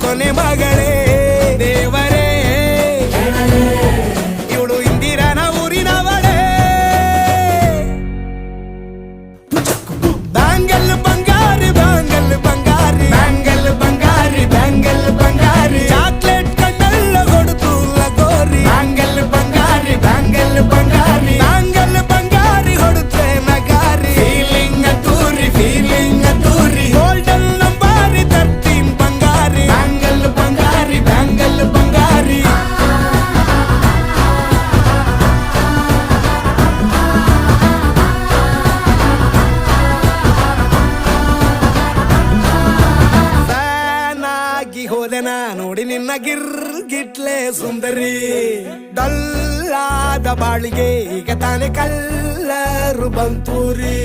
ಕೊನೆ ಮಗಳೇ ದೇವರೇ ಇವಳು ಇಂದಿರನ ಊರಿನವಳೇ ಬ್ಯಾಂಗಲ್ ಬಂಗಾರಿ ಬ್ಯಾಂಗಲ್ ಬಂಗಾರಿ ಬ್ಯಾಂಗಲ್ ಬಂಗಾರಿ ಬ್ಯಾಂಗಲ್ ಬಂಗಾರಿ ಚಾಕ್ಲೇಟ್ ಕಣ್ಣಲ್ಲ ಕೊಡುತ್ತು ಲಗೋರಿ ಬ್ಯಾಂಗಲ್ ಬಂಗಾರಿ ಬ್ಯಾಂಗಲ್ ಬಂಗಾರಿ ಬ್ಯಾಂಗಲ್ ಬಂಗಾರಿ ಹೊಡುತ್ತೆ ನಗಾರಿ ಫೀಲಿಂಗ್ ತೂರಿ ಗೋಲ್ಡನ್ ನಂಬಾರಿ 13 ಬಂಗಾರಿ ಬ್ಯಾಂಗಲ್ ಬಂಗಾರಿ ಬ್ಯಾಂಗಲ್ ಬಂಗಾರಿ ಹೋದೆನ ನೋಡಿ ನಿನ್ನ ಗಿಟ್ಲೆ ಸುಂದರಿ ಡಲ್ಲಾದ ಬಾಳಿಗೆ ಈಗ ತಾನೆ ಕಲ್ಲರು ಬಂತೂರಿ